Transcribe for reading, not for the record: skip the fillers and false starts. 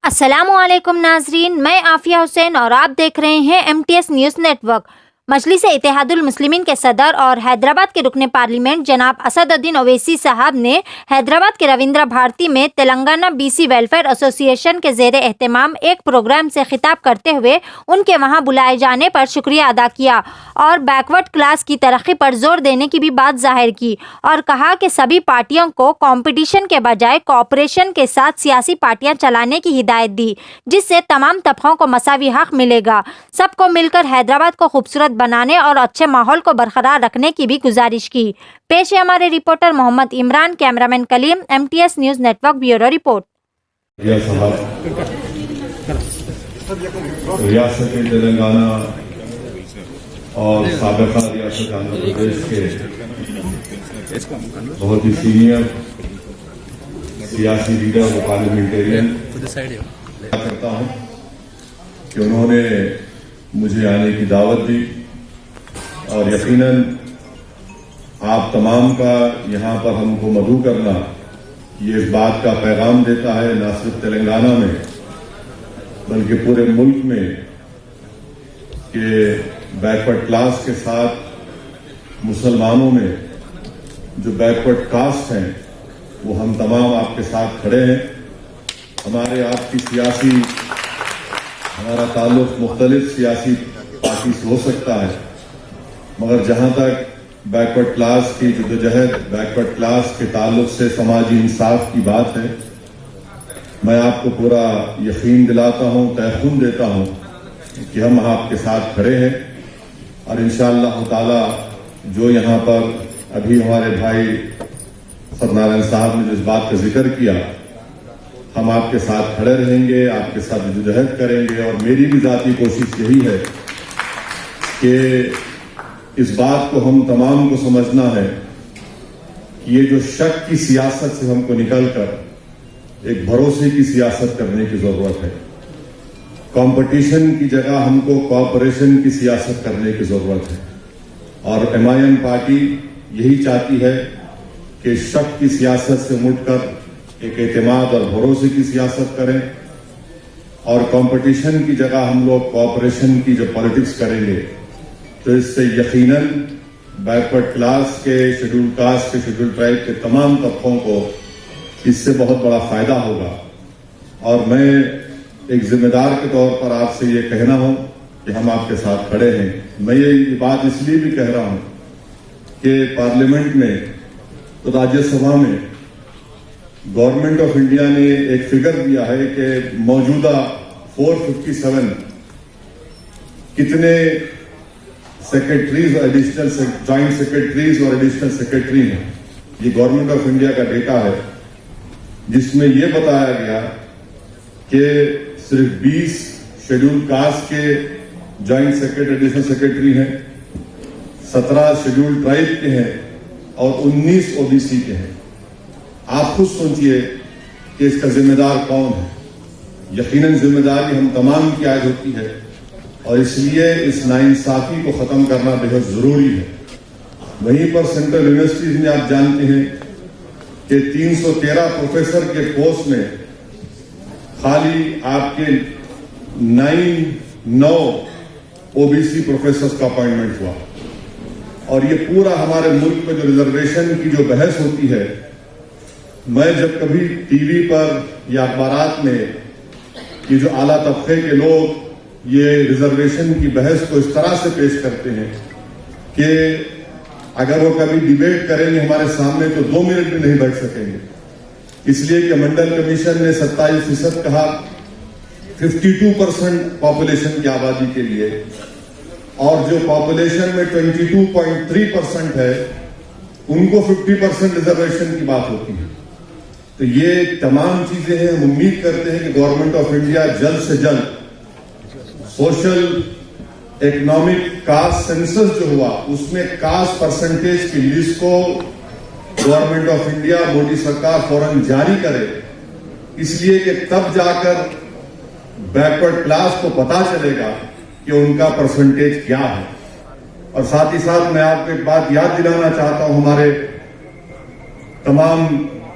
السلام علیکم ناظرین، میں عافیہ حسین اور آپ دیکھ رہے ہیں MTS نیوز نیٹ ورک۔ مجلس اتحاد المسلمین کے صدر اور حیدرآباد کے رکن پارلیمنٹ جناب اسد الدین اویسی صاحب نے حیدرآباد کے رویندرا بھارتی میں تلنگانہ BC ویلفیئر ایسوسی ایشن کے زیر اہتمام ایک پروگرام سے خطاب کرتے ہوئے ان کے وہاں بلائے جانے پر شکریہ ادا کیا اور بیکورڈ کلاس کی ترقی پر زور دینے کی بھی بات ظاہر کی، اور کہا کہ سبھی پارٹیوں کو کمپٹیشن کے بجائے کوآپریشن کے ساتھ سیاسی پارٹیاں چلانے کی ہدایت دی، جس سے تمام طبقوں کو مساوی حق ملے گا۔ سب کو مل کر حیدرآباد کو خوبصورت بنانے اور اچھے ماحول کو برقرار رکھنے کی بھی گزارش کی۔ پیش ہے ہمارے reporter Mohammad Imran, cameraman Kaleem, MTS news network, bureau report. ریاست تلنگانہ اور سابقہ ریاست آندھرا پردیش کے بہت ہی سینئر سیاسی لیڈر و پارلیمنٹرین کرتا ہوں کہ انہوں نے مجھے آنے کی دعوت دی، اور یقیناً آپ تمام کا یہاں پر ہم کو مدعو کرنا یہ اس بات کا پیغام دیتا ہے، نہ صرف تلنگانہ میں بلکہ پورے ملک میں، کہ بیکورڈ کلاس کے ساتھ مسلمانوں میں جو بیکورڈ کاسٹ ہیں وہ ہم تمام آپ کے ساتھ کھڑے ہیں۔ ہمارے آپ کی ہمارا تعلق مختلف سیاسی پارٹی سے ہو سکتا ہے، مگر جہاں تک بیکورڈ کلاس کی جدوجہد، بیکورڈ کلاس کے تعلق سے سماجی انصاف کی بات ہے، میں آپ کو پورا یقین دلاتا ہوں، تیقن دیتا ہوں کہ ہم آپ کے ساتھ کھڑے ہیں، اور انشاءاللہ تعالی جو یہاں پر ابھی ہمارے بھائی ستنارائن صاحب نے جس بات کا ذکر کیا، ہم آپ کے ساتھ کھڑے رہیں گے، آپ کے ساتھ جدوجہد کریں گے، اور میری بھی ذاتی کوشش یہی ہے کہ اس بات کو ہم تمام کو سمجھنا ہے کہ یہ جو شک کی سیاست سے ہم کو نکل کر ایک بھروسے کی سیاست کرنے کی ضرورت ہے۔ کمپٹیشن کی جگہ ہم کو کوآپریشن کی سیاست کرنے کی ضرورت ہے، اور MIM پارٹی یہی چاہتی ہے کہ شک کی سیاست سے مٹ کر ایک اعتماد اور بھروسے کی سیاست کریں، اور کمپٹیشن کی جگہ ہم لوگ کوآپریشن کی جو پالیٹکس کریں گے تو اس سے یقیناً بیکورڈ کلاس کے، شیڈول کاسٹ کے، شیڈول ٹرائب کے تمام طبقوں کو اس سے بہت بڑا فائدہ ہوگا۔ اور میں ایک ذمہ دار کے طور پر آپ سے یہ کہنا ہوں کہ ہم آپ کے ساتھ کھڑے ہیں۔ میں یہ بات اس لیے بھی کہہ رہا ہوں کہ پارلیمنٹ میں تو راجیہ سبھا میں گورنمنٹ آف انڈیا نے ایک فگر دیا ہے کہ موجودہ 457 کتنے سیکرٹریز، ایڈیشنل جوائنٹ سیکرٹریز اور ایڈیشنل سیکرٹری ہیں۔ یہ گورنمنٹ آف انڈیا کا ڈیٹا ہے، جس میں یہ بتایا گیا کہ صرف 20 شیڈول کاسٹ کے جوائنٹ سیکرٹری، ایڈیشنل سیکرٹری ہیں، 17 شیڈول ٹرائب کے ہیں، اور 19 OBC کے ہیں۔ آپ خود سوچئے کہ اس کا ذمہ دار کون ہے؟ یقیناً ذمہ داری ہم تمام کی عائد ہوتی ہے، اور اس لیے اس ناانصافی کو ختم کرنا بہت ضروری ہے۔ وہیں پر سینٹرل یونیورسٹیز میں آپ جانتے ہیں کہ 313 پروفیسر کے پوسٹ میں خالی آپ کے 9 OBC پروفیسرز کا اپائنٹمنٹ ہوا، اور یہ پورا ہمارے ملک میں جو ریزرویشن کی جو بحث ہوتی ہے، میں جب کبھی ٹی وی پر یا اخبارات میں یہ جو اعلیٰ طبقے کے لوگ یہ ریزرویشن کی بحث کو اس طرح سے پیش کرتے ہیں کہ اگر وہ کبھی ڈیبیٹ کریں گے ہمارے سامنے تو 2 منٹ بھی نہیں بیٹھ سکیں گے، اس لیے کہ منڈل کمیشن نے 27% کہا 52% پاپولیشن کی آبادی کے لیے، اور جو پاپولیشن میں 22.3% ہے ان کو 50% ریزرویشن کی بات ہوتی ہے۔ تو یہ تمام چیزیں ہیں، ہم امید کرتے ہیں کہ گورنمنٹ آف انڈیا جلد سے جلد سوشل اکنامک کاسٹ سینسس جو ہوا اس میں کاسٹ پرسنٹیج کی لسٹ کو گورنمنٹ آف انڈیا، مودی سرکار فوراً جاری کرے، اس لیے کہ تب جا کر بیکورڈ کلاس کو پتا چلے گا کہ ان کا پرسنٹیج کیا ہے۔ اور ساتھ ہی ساتھ میں آپ کو ایک بات یاد دلانا چاہتا ہوں، ہمارے تمام